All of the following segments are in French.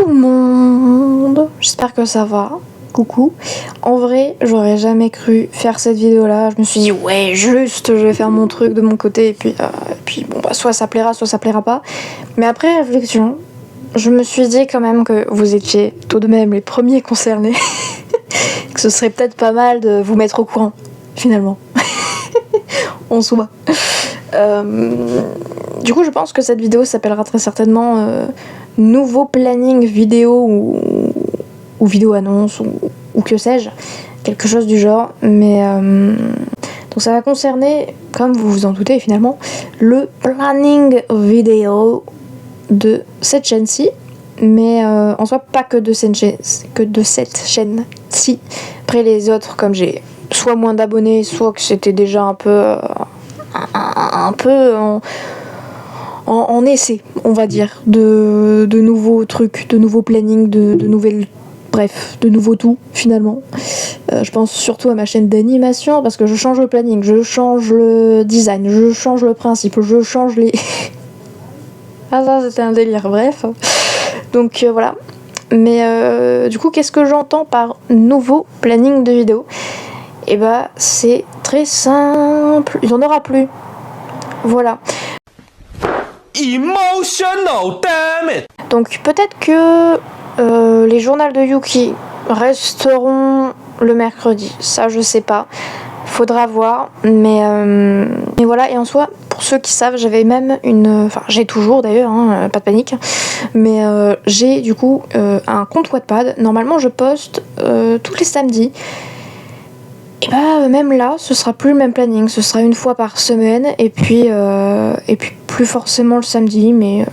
tout le monde, j'espère que ça va. Coucou. En vrai, j'aurais jamais cru faire cette vidéo là. Je me suis dit ouais, juste je vais faire mon truc de mon côté et puis bon bah soit ça plaira, soit ça plaira pas. Mais après réflexion, je me suis dit quand même que vous étiez tout de même les premiers concernés. Que ce serait peut-être pas mal de vous mettre au courant finalement. En soi. Du coup, je pense que cette vidéo s'appellera très certainement nouveau planning vidéo ou vidéo annonce ou que sais-je, quelque chose du genre. Mais donc ça va concerner, comme vous vous en doutez finalement, le planning vidéo de cette chaîne-ci. Mais en soi, pas que de cette chaîne-ci. Après les autres, comme j'ai soit moins d'abonnés, soit que c'était déjà un peu en essai, on va dire, de nouveaux trucs, de nouveaux plannings, de nouvelles, bref, de nouveaux tout finalement. Je pense surtout à ma chaîne d'animation parce que je change le planning, je change le design, je change le principe, je change les... Ah ça c'était un délire, bref. Donc voilà. Mais du coup, qu'est-ce que j'entends par nouveau planning de vidéo ? Et bah c'est très simple, il n'y en aura plus. Voilà. Emotional, damn it. Donc peut-être que les journaux de Yuki resteront le mercredi, ça je sais pas, faudra voir, mais voilà. Et en soi, pour ceux qui savent, j'avais même enfin j'ai toujours d'ailleurs, hein, pas de panique, mais j'ai du coup un compte Wattpad. Normalement je poste tous les samedis. Et bah même là, ce sera plus le même planning, ce sera une fois par semaine et puis plus forcément le samedi, mais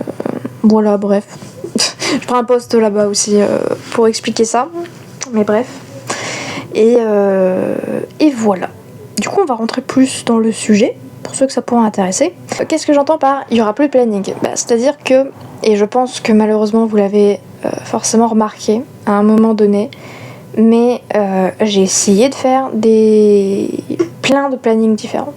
voilà, bref. Je prends un post là-bas aussi pour expliquer ça, mais bref. Et voilà. Du coup, on va rentrer plus dans le sujet, pour ceux que ça pourra intéresser. Qu'est-ce que j'entends par il y aura plus de planning ? C'est-à-dire que, et je pense que malheureusement vous l'avez forcément remarqué à un moment donné, mais j'ai essayé de faire plein de plannings différents.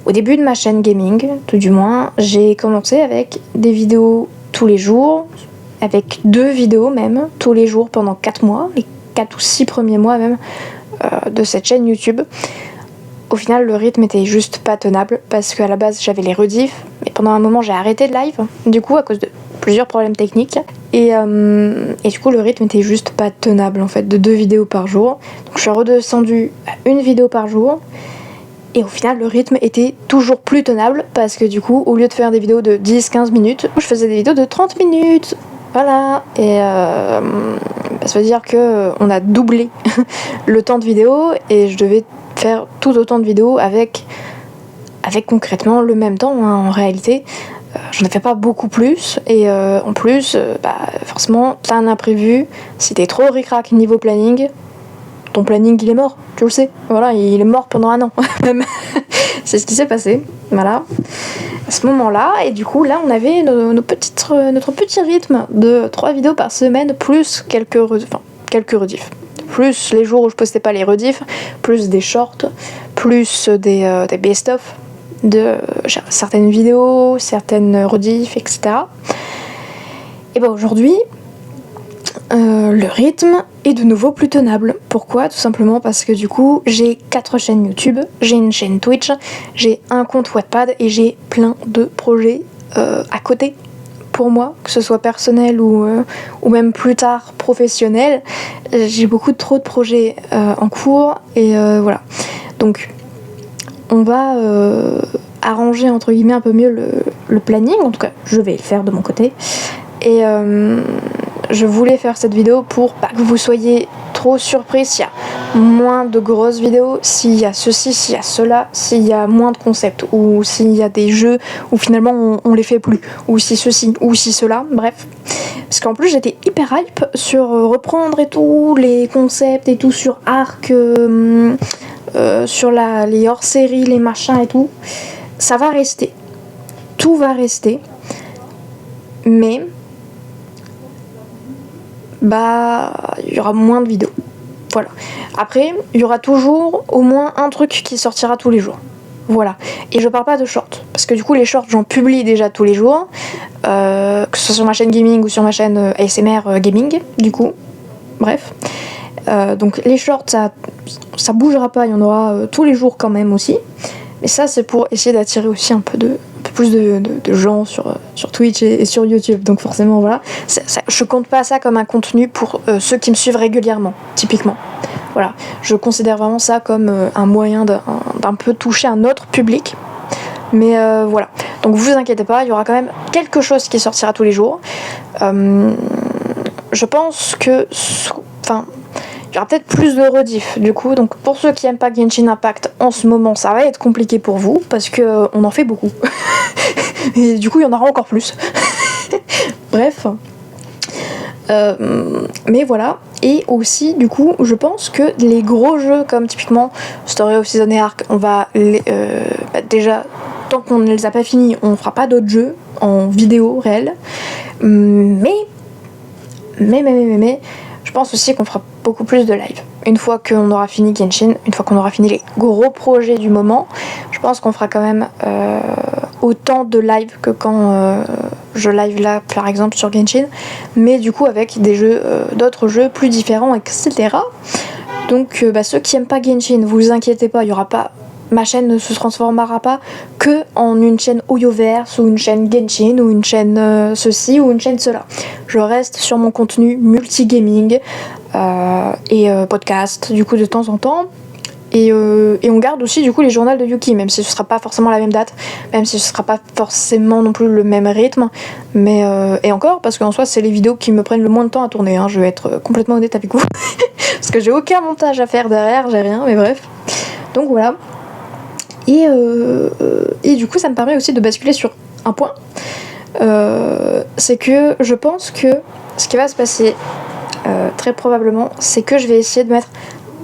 Au début de ma chaîne gaming, tout du moins, j'ai commencé avec des vidéos tous les jours, avec 2 vidéos même, tous les jours pendant 4 mois, les 4 ou 6 premiers mois même de cette chaîne YouTube. Au final, le rythme était juste pas tenable, parce qu'à la base, j'avais les rediffs, mais pendant un moment, j'ai arrêté de live, du coup, à cause de plusieurs problèmes techniques. Et du coup, le rythme était juste pas tenable, en fait, de 2 vidéos par jour. Donc, je suis redescendue à 1 vidéo par jour. Et au final, le rythme était toujours plus tenable, parce que du coup, au lieu de faire des vidéos de 10-15 minutes, je faisais des vidéos de 30 minutes. Voilà. Et ça veut dire qu'on a doublé le temps de vidéo, et je devais faire tout autant de vidéos avec concrètement le même temps, hein, en réalité. J'en ai fait pas beaucoup plus, et en plus, forcément, t'as un imprévu. Si t'es trop ric-rac niveau planning, ton planning il est mort, tu le sais. Voilà, il est mort pendant 1 an, même. C'est ce qui s'est passé, voilà. À ce moment-là, et du coup, là, on avait notre petit rythme de 3 vidéos par semaine, plus quelques rediffs. Plus les jours où je postais pas les rediffs, plus des shorts, plus des best-of de certaines vidéos, certaines rediffs, etc. Et bah aujourd'hui, le rythme est de nouveau plus tenable. Pourquoi ? Tout simplement parce que du coup, j'ai 4 chaînes YouTube, j'ai une chaîne Twitch, j'ai un compte Wattpad et j'ai plein de projets à côté pour moi, que ce soit personnel ou même plus tard professionnel. J'ai trop de projets en cours et voilà. Donc on va arranger entre guillemets un peu mieux le planning, en tout cas je vais le faire de mon côté. Et je voulais faire cette vidéo pour pas que vous soyez trop surpris s'il y a moins de grosses vidéos, s'il y a ceci, s'il y a cela, s'il y a moins de concepts, ou s'il y a des jeux où finalement on les fait plus, ou si ceci, ou si cela, bref. Parce qu'en plus j'étais hyper hype sur reprendre et tout, les concepts et tout, sur Arc, sur les hors-séries, les machins et tout. Ça va rester. Tout va rester. Mais il y aura moins de vidéos. Voilà. Après, il y aura toujours au moins un truc qui sortira tous les jours. Voilà. Et je parle pas de shorts, parce que du coup les shorts j'en publie déjà tous les jours, que ce ce soit sur ma chaîne gaming ou sur ma chaîne ASMR gaming, du coup. Bref. Donc les shorts, ça bougera pas, il y en aura tous les jours quand même aussi. Mais ça, c'est pour essayer d'attirer aussi un peu plus de gens sur Twitch et sur YouTube. Donc forcément, voilà. Je compte pas ça comme un contenu pour ceux qui me suivent régulièrement, typiquement. Voilà. Je considère vraiment ça comme un moyen d'un peu toucher un autre public. Mais voilà. Donc vous inquiétez pas, il y aura quand même quelque chose qui sortira tous les jours. Je pense que... Enfin... Il y aura peut-être plus de rediff du coup, donc pour ceux qui n'aiment pas Genshin Impact en ce moment, ça va être compliqué pour vous parce que on en fait beaucoup. Et du coup, il y en aura encore plus. Bref. Mais voilà. Et aussi, du coup, je pense que les gros jeux comme typiquement Story of Season et Arc, on va déjà, tant qu'on ne les a pas finis, on fera pas d'autres jeux en vidéo réelle. Mais, je pense aussi qu'on fera beaucoup plus de live. Une fois qu'on aura fini Genshin, une fois qu'on aura fini les gros projets du moment, je pense qu'on fera quand même autant de live que quand je live là, par exemple, sur Genshin, mais du coup avec des jeux, d'autres jeux plus différents, etc. Donc ceux qui aiment pas Genshin, vous inquiétez pas, il y aura pas... Ma chaîne ne se transformera pas que en une chaîne Oyoverse ou une chaîne Genshin ou une chaîne ceci ou une chaîne cela. Je reste sur mon contenu multigaming et podcast du coup de temps en temps. Et on garde aussi du coup les journaux de Yuki, même si ce sera pas forcément la même date, même si ce sera pas forcément non plus le même rythme, mais et encore parce qu'en soi c'est les vidéos qui me prennent le moins de temps à tourner, hein, je vais être complètement honnête avec vous, parce que j'ai aucun montage à faire derrière, j'ai rien, mais bref. Donc voilà. Et du coup ça me permet aussi de basculer sur un point, c'est que je pense que ce qui va se passer très probablement, c'est que je vais essayer de mettre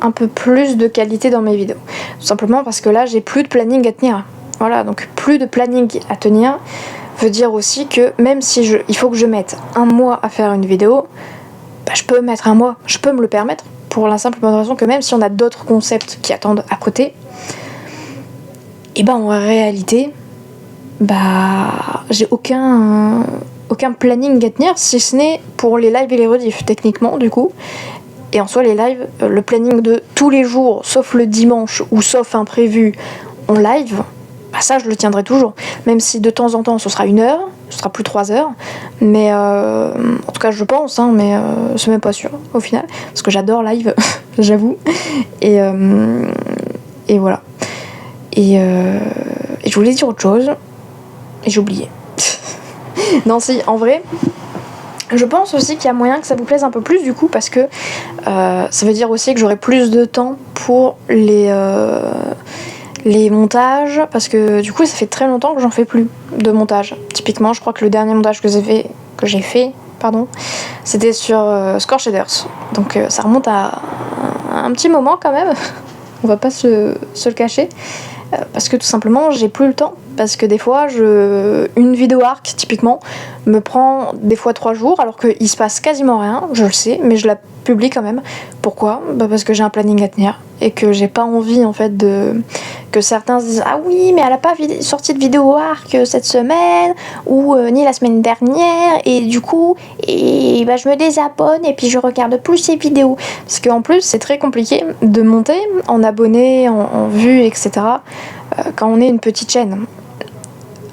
un peu plus de qualité dans mes vidéos. Tout simplement parce que là j'ai plus de planning à tenir. Voilà, donc plus de planning à tenir veut dire aussi que même si il faut que je mette un mois à faire une vidéo, je peux mettre un mois, je peux me le permettre, pour la simple bonne raison que même si on a d'autres concepts qui attendent à côté, et en réalité, j'ai aucun planning à tenir, si ce n'est pour les lives et les rediffs, techniquement, du coup. Et en soi, les lives, le planning de tous les jours, sauf le dimanche ou sauf imprévu, en live, ça, je le tiendrai toujours. Même si de temps en temps, ce sera 1 heure, ce sera plus 3 heures. Mais en tout cas, je pense, mais c'est même pas sûr, au final. Parce que j'adore live, j'avoue. Et voilà. Et je voulais dire autre chose et j'ai oublié. Non, si, en vrai, je pense aussi qu'il y a moyen que ça vous plaise un peu plus du coup, parce que ça veut dire aussi que j'aurai plus de temps pour les montages, parce que du coup ça fait très longtemps que j'en fais plus de montage. Typiquement, je crois que le dernier montage que j'ai fait, c'était sur Score Shaders. Donc ça remonte à un petit moment quand même. On va pas se le cacher. Parce que tout simplement j'ai plus le temps, parce que des fois une vidéo arc typiquement me prend des fois 3 jours alors qu'il se passe quasiment rien, je le sais, mais je la publie quand même. Pourquoi ? Parce que j'ai un planning à tenir et que j'ai pas envie en fait que certains se disent ah oui mais elle a pas sorti de vidéo arc cette semaine ou ni la semaine dernière et du coup je me désabonne et puis je regarde plus ces vidéos, parce qu'en plus c'est très compliqué de monter en abonnés, en vues, etc. Quand on est une petite chaîne.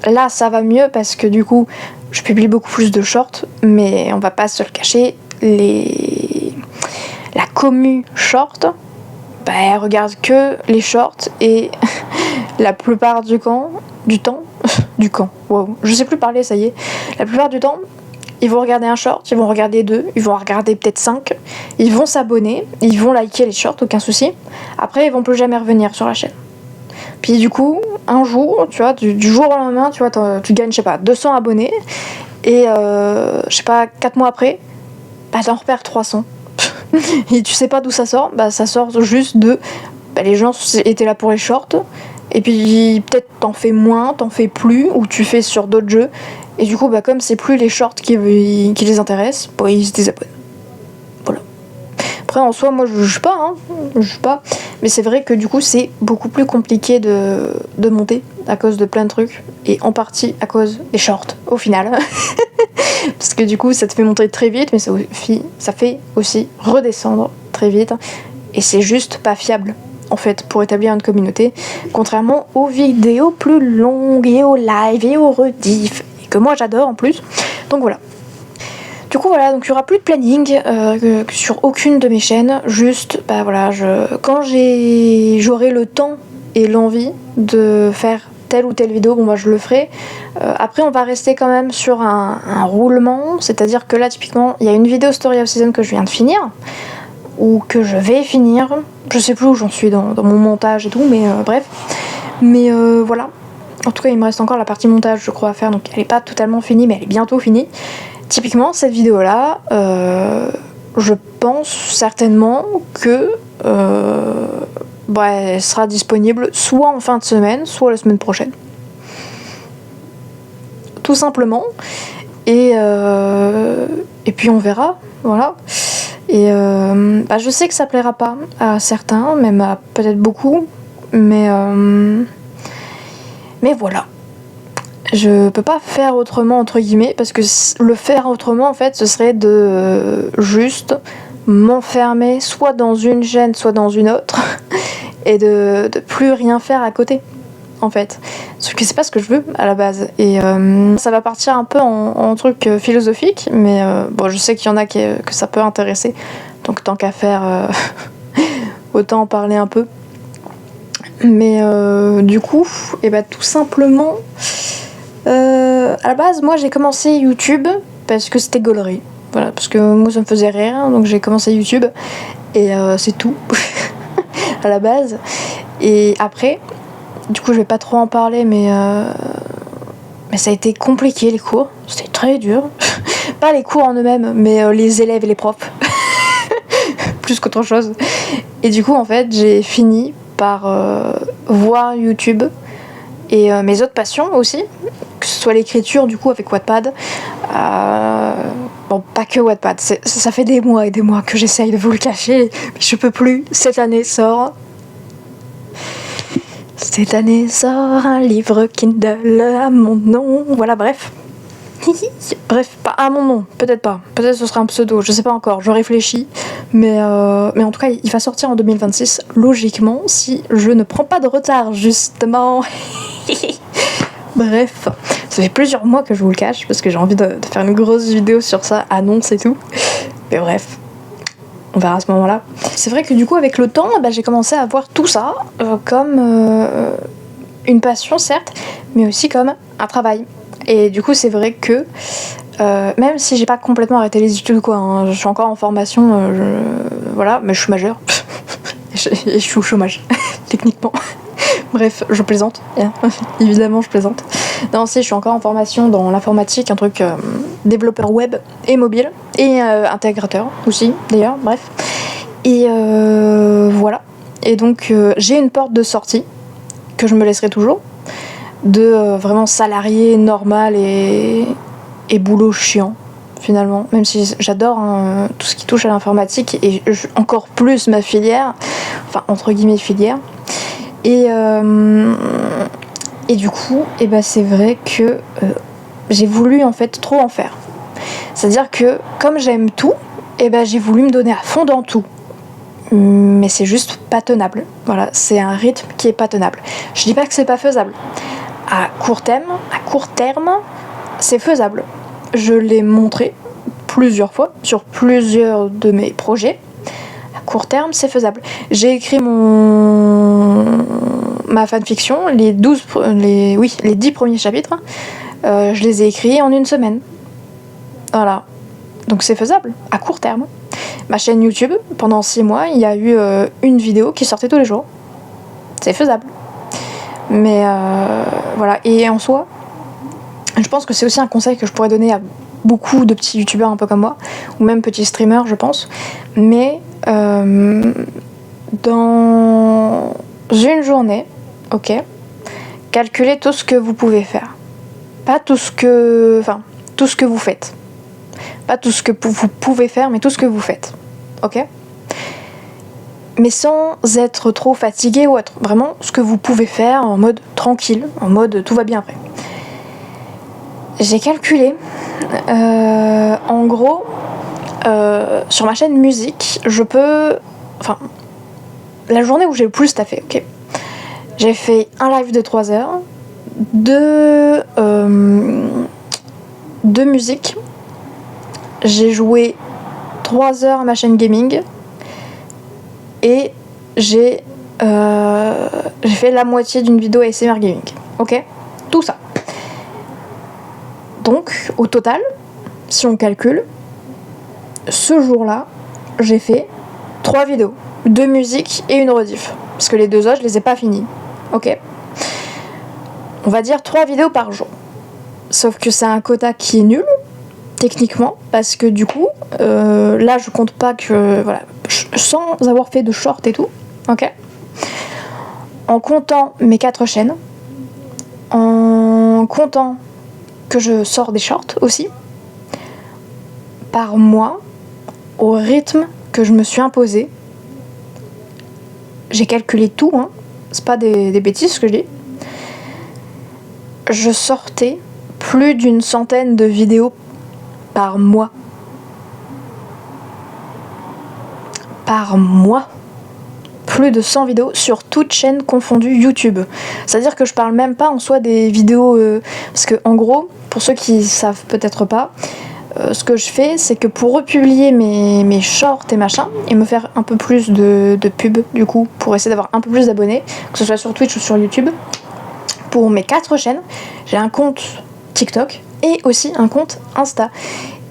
Là ça va mieux parce que du coup je publie beaucoup plus de shorts, mais on va pas se le cacher, la commu short, elle regarde que les shorts et la plupart du temps, wow, je sais plus parler, ça y est, la plupart du temps, ils vont regarder un short, ils vont regarder 2, ils vont regarder peut-être 5, ils vont s'abonner, ils vont liker les shorts, aucun souci, après ils vont plus jamais revenir sur la chaîne. Puis du coup, un jour, tu vois, du jour au lendemain, tu vois, tu gagnes, 200 abonnés, et 4 mois après, t'en repères 300. Et tu sais pas d'où ça sort, ça sort juste de les gens étaient là pour les shorts, et puis peut-être t'en fais moins, t'en fais plus, ou tu fais sur d'autres jeux, et du coup comme c'est plus les shorts qui les intéressent, ils se désabonnent. Voilà. Après, en soi, moi, je juge pas, hein. Je juge pas. Mais c'est vrai que du coup, c'est beaucoup plus compliqué de monter à cause de plein de trucs. Et en partie à cause des shorts, au final. Parce que du coup, ça te fait monter très vite, mais ça fait aussi redescendre très vite. Et c'est juste pas fiable, en fait, pour établir une communauté. Contrairement aux vidéos plus longues, et aux lives, et aux rediffs. Et que moi, j'adore en plus. Donc voilà. Du coup voilà, donc il n'y aura plus de planning sur aucune de mes chaînes, juste bah voilà, quand j'aurai le temps et l'envie de faire telle ou telle vidéo, bon bah je le ferai. Après on va rester quand même sur un roulement, c'est-à-dire que là typiquement il y a une vidéo Story of Season que je viens de finir, ou que je vais finir, je sais plus où j'en suis dans mon montage et tout, mais bref. Mais voilà, en tout cas il me reste encore la partie montage je crois à faire, donc elle n'est pas totalement finie mais elle est bientôt finie. Typiquement, cette vidéo-là, je pense certainement que elle sera disponible soit en fin de semaine, soit la semaine prochaine. Tout simplement. Et puis on verra, voilà. Et je sais que ça plaira pas à certains, même à peut-être beaucoup, mais voilà. Je peux pas faire autrement entre guillemets, parce que le faire autrement en fait ce serait de juste m'enfermer soit dans une chaîne soit dans une autre et de plus rien faire à côté en fait, parce que c'est pas ce que je veux à la base. Et ça va partir un peu en truc philosophique, mais bon je sais qu'il y en a que ça peut intéresser, donc tant qu'à faire autant en parler un peu. Mais du coup tout simplement à la base, moi j'ai commencé YouTube parce que c'était gaulerie. Voilà, parce que moi ça me faisait rire, donc j'ai commencé YouTube et c'est tout à la base. Et après, du coup je vais pas trop en parler, mais ça a été compliqué les cours, c'était très dur. Pas les cours en eux-mêmes, mais les élèves et les profs, plus qu'autre chose. Et du coup en fait j'ai fini par voir YouTube et mes autres passions aussi, que ce soit l'écriture du coup avec Wattpad, bon pas que Wattpad, ça fait des mois et des mois que j'essaye de vous le cacher, mais je peux plus. Cette année sort un livre Kindle à mon nom, voilà bref. Bref, pas à mon nom, peut-être pas, peut-être ce sera un pseudo, je sais pas encore, je réfléchis, mais en tout cas il va sortir en 2026, logiquement, si je ne prends pas de retard justement. Bref, ça fait plusieurs mois que je vous le cache parce que j'ai envie de faire une grosse vidéo sur ça, annonce et tout, mais bref, on verra à ce moment-là. C'est vrai que du coup avec le temps, j'ai commencé à voir tout ça comme une passion certes, mais aussi comme un travail. Et du coup c'est vrai que même si j'ai pas complètement arrêté les études quoi, hein, je suis encore en formation, voilà, mais je suis majeure et je suis au chômage techniquement. Bref, je plaisante, évidemment je plaisante. Non, si, je suis encore en formation dans l'informatique, un truc développeur web et mobile, et intégrateur aussi, d'ailleurs, bref. Et voilà. Et donc, j'ai une porte de sortie, que je me laisserai toujours, de vraiment salarié normal et boulot chiant, finalement. Même si j'adore tout ce qui touche à l'informatique, et encore plus ma filière, enfin, entre guillemets filière. Et du coup, c'est vrai que j'ai voulu en fait trop en faire. C'est-à-dire que comme j'aime tout, j'ai voulu me donner à fond dans tout. Mais c'est juste pas tenable. Voilà, c'est un rythme qui est pas tenable. Je dis pas que c'est pas faisable. À court terme, c'est faisable. Je l'ai montré plusieurs fois sur plusieurs de mes projets. À court terme, c'est faisable. J'ai écrit ma fanfiction, les 10 premiers chapitres, je les ai écrits en une semaine. Voilà. Donc c'est faisable, à court terme. Ma chaîne YouTube, pendant 6 mois, il y a eu une vidéo qui sortait tous les jours. C'est faisable. Mais voilà. Et en soi, je pense que c'est aussi un conseil que je pourrais donner à beaucoup de petits youtubeurs un peu comme moi, ou même petits streamers, je pense. Mais dans une journée, ok, calculez tout ce que vous pouvez faire. Pas tout ce que... Enfin, tout ce que vous faites. Pas tout ce que vous pouvez faire, mais tout ce que vous faites. Ok ? mais sans être trop fatigué ou autre. Vraiment ce que vous pouvez faire en mode tranquille, en mode tout va bien après. J'ai calculé, en gros, sur ma chaîne musique, je peux... Enfin, la journée où j'ai le plus taffé, ok. J'ai fait un live de 3 heures, deux musiques. J'ai joué 3 heures à ma chaîne gaming. Et j'ai fait la moitié d'une vidéo ASMR gaming. Ok ? Tout ça. Donc, au total, si on calcule, ce jour-là, j'ai fait 3 vidéos. 2 musiques et une rediff. Parce que les 2 autres, je les ai pas finies. Ok ? On va dire 3 vidéos par jour. Sauf que c'est un quota qui est nul, techniquement, parce que du coup, là, je compte pas que... Voilà, sans avoir fait de short et tout. Ok ? En comptant mes 4 chaînes, en comptant que je sors des shorts aussi, par mois, au rythme que je me suis imposé, j'ai calculé tout, hein, c'est pas des bêtises ce que je dis, je sortais plus d'une centaine de vidéos par mois. Par mois. Plus de 100 vidéos sur toute chaîne confondue YouTube. C'est-à-dire que je parle même pas en soi des vidéos... parce que en gros, pour ceux qui savent peut-être pas, ce que je fais, c'est que pour republier mes shorts et machin, et me faire un peu plus de pub, du coup, pour essayer d'avoir un peu plus d'abonnés, que ce soit sur Twitch ou sur YouTube, pour mes 4 chaînes, j'ai un compte TikTok et aussi un compte Insta.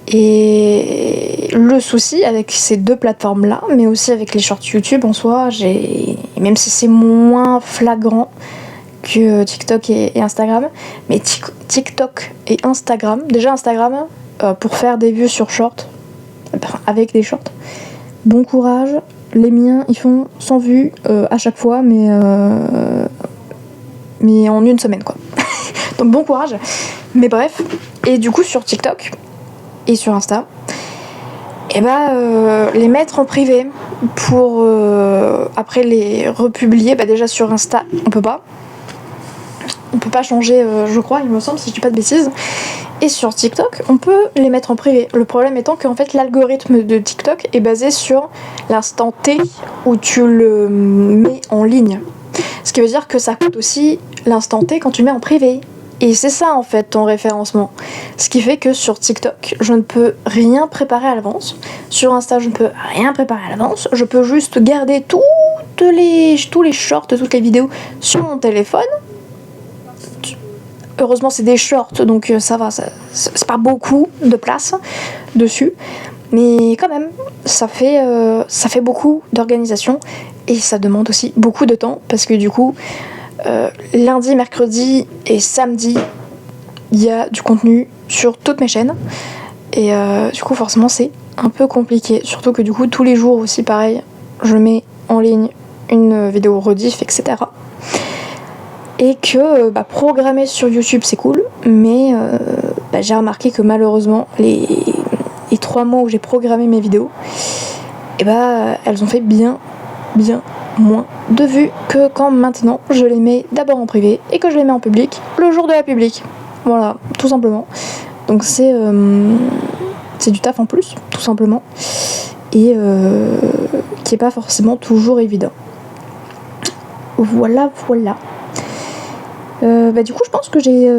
Et le souci avec ces 2 plateformes-là, mais aussi avec les shorts YouTube en soi, même si c'est moins flagrant que TikTok et Instagram, mais TikTok et Instagram, déjà Instagram, pour faire des vues sur shorts, avec des shorts, bon courage, les miens ils font 100 vues à chaque fois, mais en une semaine quoi. Donc bon courage, mais bref, et du coup sur TikTok et sur Insta, et les mettre en privé pour après les republier. Déjà sur Insta on peut pas changer, je crois, il me semble, si je dis pas de bêtises, et sur TikTok on peut les mettre en privé. Le problème étant qu'en fait l'algorithme de TikTok est basé sur l'instant T où tu le mets en ligne, ce qui veut dire que ça coûte aussi l'instant T quand tu le mets en privé. Et c'est ça en fait ton référencement. Ce qui fait que sur TikTok, je ne peux rien préparer à l'avance. Sur Insta, je ne peux rien préparer à l'avance. Je peux juste garder tous les shorts, toutes les vidéos sur mon téléphone. Heureusement, c'est des shorts, donc ça va, c'est pas beaucoup de place dessus. Mais quand même, ça fait beaucoup d'organisation et ça demande aussi beaucoup de temps parce que du coup... lundi, mercredi et samedi, il y a du contenu sur toutes mes chaînes et du coup forcément c'est un peu compliqué, surtout que du coup tous les jours aussi pareil, je mets en ligne une vidéo rediff, etc. Et que programmer sur YouTube c'est cool, mais j'ai remarqué que malheureusement les 3 mois où j'ai programmé mes vidéos, elles ont fait bien moins de vues que quand maintenant je les mets d'abord en privé et que je les mets en public le jour de la public. Voilà, tout simplement. Donc c'est du taf en plus, tout simplement, et qui est pas forcément toujours évident. Voilà. Du coup je pense que j'ai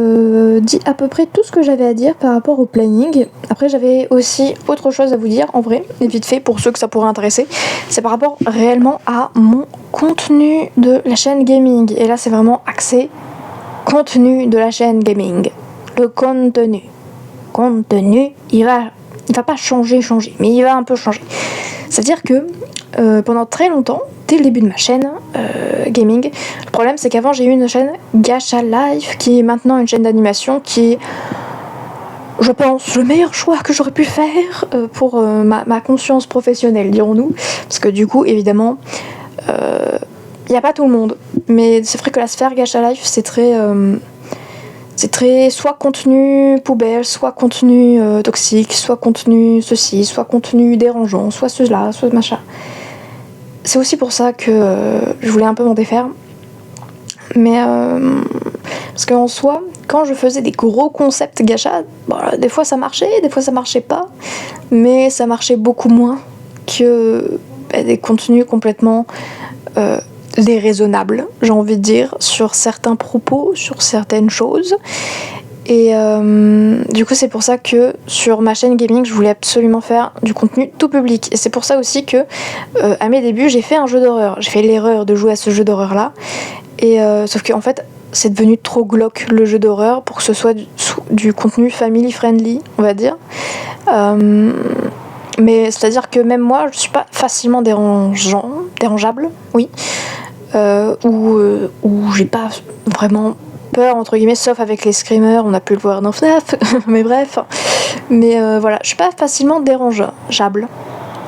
dit à peu près tout ce que j'avais à dire par rapport au planning. Après j'avais aussi autre chose à vous dire en vrai, et vite fait pour ceux que ça pourrait intéresser, c'est par rapport réellement à mon contenu de la chaîne gaming. Et là c'est vraiment axé contenu de la chaîne gaming. Le contenu, il va pas changer, mais il va un peu changer. C'est-à-dire que pendant très longtemps, dès le début de ma chaîne gaming, le problème c'est qu'avant j'ai eu une chaîne Gacha Life qui est maintenant une chaîne d'animation qui est, je pense, le meilleur choix que j'aurais pu faire pour ma conscience professionnelle, dirons-nous. Parce que du coup, évidemment, il n'y a pas tout le monde. Mais c'est vrai que la sphère Gacha Life, c'est très soit contenu poubelle, soit contenu toxique, soit contenu ceci, soit contenu dérangeant, soit cela, soit machin. c'est aussi pour ça que je voulais un peu m'en défaire. Mais parce qu'en soi, quand je faisais des gros concepts gacha, des fois ça marchait, des fois ça marchait pas, mais ça marchait beaucoup moins que des contenus complètement déraisonnables, j'ai envie de dire, sur certains propos, sur certaines choses. Et du coup c'est pour ça que sur ma chaîne gaming je voulais absolument faire du contenu tout public, et c'est pour ça aussi que à mes débuts j'ai fait un jeu d'horreur, j'ai fait l'erreur de jouer à ce jeu d'horreur là, et sauf qu'en fait c'est devenu trop glauque le jeu d'horreur pour que ce soit du contenu family friendly, on va dire. Mais c'est à dire que même moi je suis pas facilement dérangeable, oui, ou j'ai pas vraiment peur entre guillemets, sauf avec les screamers, on a pu le voir dans FNAF, mais bref. Mais voilà, je suis pas facilement dérangeable.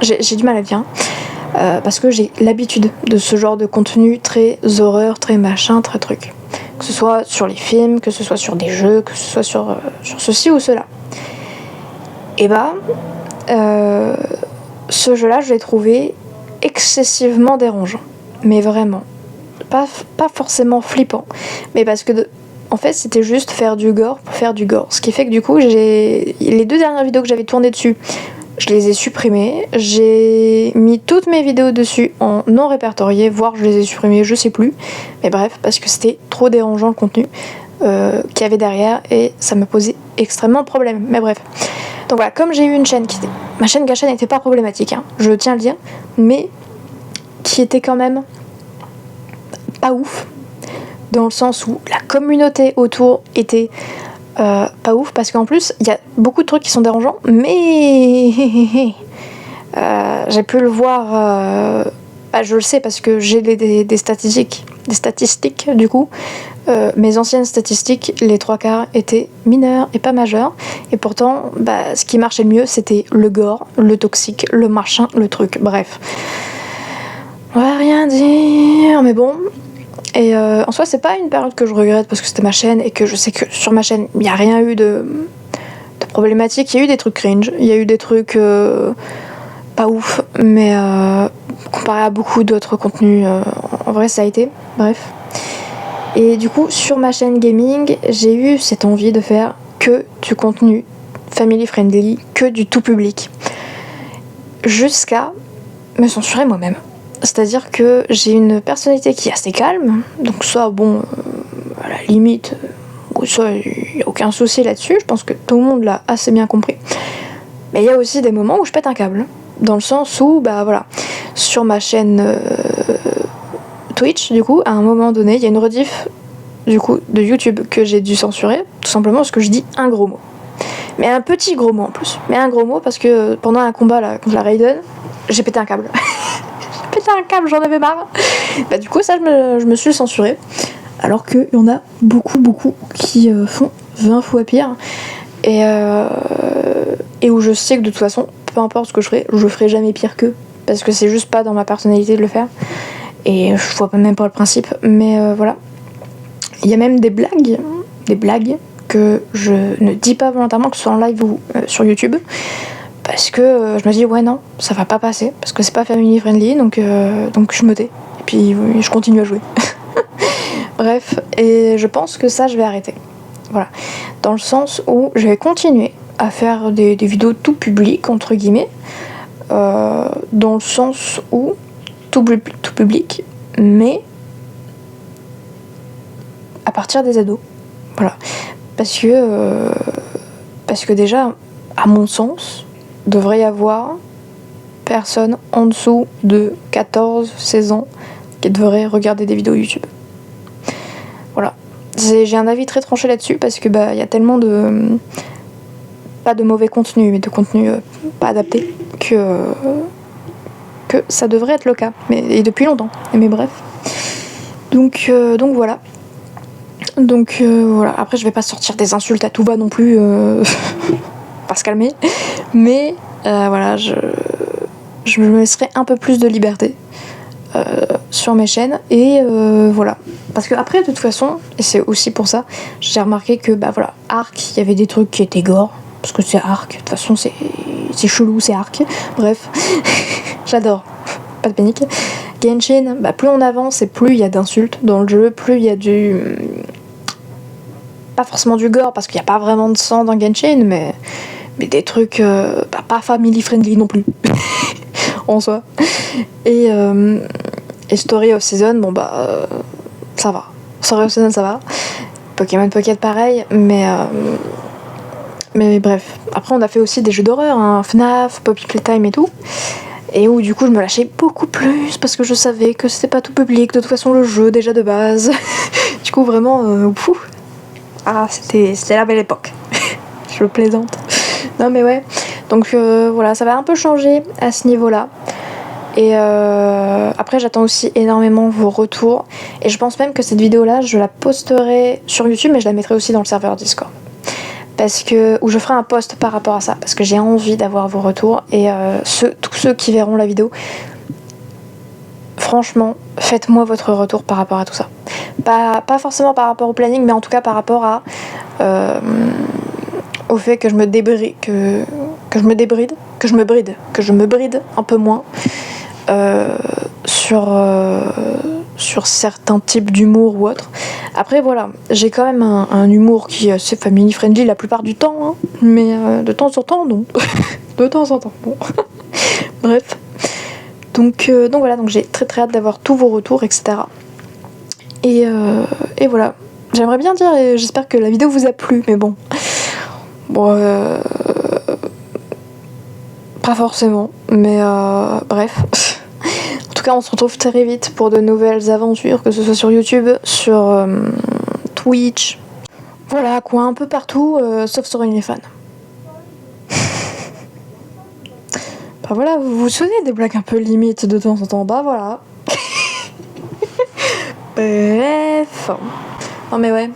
J'ai du mal à le dire, parce que j'ai l'habitude de ce genre de contenu très horreur, très machin, très truc. Que ce soit sur les films, que ce soit sur des jeux, que ce soit sur ceci ou cela. Et ce jeu-là, je l'ai trouvé excessivement dérangeant. Mais vraiment. Pas forcément flippant, mais parce que en fait c'était juste faire du gore pour faire du gore, ce qui fait que du coup les 2 dernières vidéos que j'avais tournées dessus, je les ai supprimées, j'ai mis toutes mes vidéos dessus en non répertorié, voire je les ai supprimées, je sais plus, mais bref, parce que c'était trop dérangeant le contenu qu'il y avait derrière, et ça me posait extrêmement de problème, mais bref. Donc voilà, comme j'ai eu une chaîne ma chaîne gacha n'était pas problématique, hein, je tiens à le dire, mais qui était quand même pas ouf, dans le sens où la communauté autour était pas ouf, parce qu'en plus il y a beaucoup de trucs qui sont dérangeants, mais j'ai pu le voir, je le sais parce que j'ai des statistiques du coup, mes anciennes statistiques, les 3/4 étaient mineurs et pas majeurs, et pourtant ce qui marchait le mieux c'était le gore, le toxique, le machin, le truc, bref. On va rien dire, mais bon. Et en soi, c'est pas une période que je regrette parce que c'était ma chaîne et que je sais que sur ma chaîne, il n'y a rien eu de problématique. Il y a eu des trucs cringe, il y a eu des trucs pas ouf, mais comparé à beaucoup d'autres contenus, en vrai, ça a été. Bref. Et du coup, sur ma chaîne gaming, j'ai eu cette envie de faire que du contenu family friendly, que du tout public. Jusqu'à me censurer moi-même. C'est-à-dire que j'ai une personnalité qui est assez calme, donc ça, à la limite, ça, il n'y a aucun souci là-dessus, je pense que tout le monde l'a assez bien compris. Mais il y a aussi des moments où je pète un câble, dans le sens où, sur ma chaîne Twitch, du coup, à un moment donné, il y a une rediff, du coup, de YouTube que j'ai dû censurer, tout simplement parce que je dis un gros mot. Mais un petit gros mot en plus. Mais un gros mot parce que pendant un combat là, contre la Raiden, j'ai pété un câble. J'en avais marre. Du coup, ça, je me suis censurée. Alors qu'il y en a beaucoup qui font 20 fois pire. Et où je sais que de toute façon, peu importe ce que je ferai jamais pire qu'eux. Parce que c'est juste pas dans ma personnalité de le faire. Et je vois même pas le principe. Mais voilà. Il y a même des blagues que je ne dis pas volontairement, que ce soit en live ou sur YouTube. Parce que je me dis ouais non, ça va pas passer, parce que c'est pas family friendly, donc je me tais. Et puis je continue à jouer. Bref, et je pense que ça je vais arrêter. Voilà. Dans le sens où je vais continuer à faire des vidéos tout public, entre guillemets. Dans le sens où tout public, mais à partir des ados. Voilà. Parce que déjà, à mon sens, devrait y avoir personne en dessous de 14-16 ans qui devrait regarder des vidéos YouTube. Voilà. J'ai un avis très tranché là-dessus parce que y a tellement de pas de mauvais contenu, mais de contenu pas adapté que ça devrait être le cas. Et depuis longtemps. Mais bref. Donc voilà. Donc voilà. Après je vais pas sortir des insultes à tout va non plus. Pas se calmer, mais voilà, je me laisserai un peu plus de liberté sur mes chaînes, et voilà, parce que après de toute façon, et c'est aussi pour ça, j'ai remarqué que Arc, il y avait des trucs qui étaient gore, parce que c'est Arc, de toute façon c'est chelou, c'est Arc, bref. J'adore, pas de panique. Genshin, bah plus on avance et plus il y a d'insultes dans le jeu, plus il y a du... Pas forcément du gore, parce qu'il n'y a pas vraiment de sang dans Genshin, mais des trucs pas family friendly non plus, en soi. Et Story of Season, bon bah ça va. Story of Season ça va. Pokémon Pocket pareil, mais bref. Après on a fait aussi des jeux d'horreur, hein, FNAF, Poppy Playtime et tout. Et où du coup je me lâchais beaucoup plus parce que je savais que c'était pas tout public, de toute façon le jeu déjà de base. Du coup vraiment, c'était la belle époque. Je plaisante. Non mais ouais, donc voilà, ça va un peu changer à ce niveau-là. Et après j'attends aussi énormément vos retours. Et je pense même que cette vidéo-là, je la posterai sur YouTube, mais je la mettrai aussi dans le serveur Discord. Où je ferai un post par rapport à ça, parce que j'ai envie d'avoir vos retours. Et tous ceux qui verront la vidéo, franchement, faites-moi votre retour par rapport à tout ça. Pas forcément par rapport au planning, mais en tout cas par rapport à... au fait que je me bride un peu moins sur certains types d'humour ou autre. Après voilà, j'ai quand même un humour qui est assez family friendly la plupart du temps, hein, mais de temps en temps non. De temps en temps bon. Bref, donc voilà, donc j'ai très très hâte d'avoir tous vos retours, etc. Et voilà, j'aimerais bien dire, et j'espère que la vidéo vous a plu, mais bon, pas forcément, mais bref. En tout cas, on se retrouve très vite pour de nouvelles aventures, que ce soit sur YouTube, sur Twitch, voilà quoi, un peu partout, sauf sur OnlyFans. Bah voilà, vous vous souvenez des blagues un peu limites de temps en temps, bah voilà. Bref. Non mais ouais.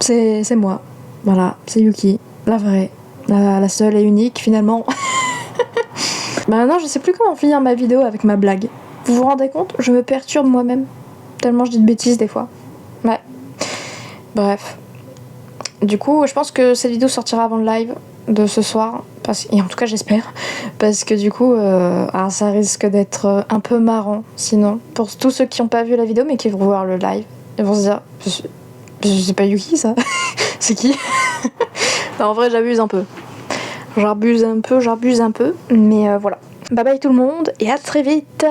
C'est moi. Voilà, c'est Yuki, la vraie, la seule et unique finalement. Bah maintenant je sais plus comment finir ma vidéo avec ma blague. Vous vous rendez compte? Je me perturbe moi-même. Tellement je dis de bêtises des fois. Ouais. Bref. Du coup, je pense que cette vidéo sortira avant le live de ce soir. Et en tout cas j'espère. Parce que du coup, ça risque d'être un peu marrant. Sinon, pour tous ceux qui n'ont pas vu la vidéo mais qui vont voir le live, ils vont se dire... C'est pas Yuki ça. C'est qui? Non, en vrai j'abuse un peu. J'abuse un peu. Mais voilà. Bye bye tout le monde et à très vite.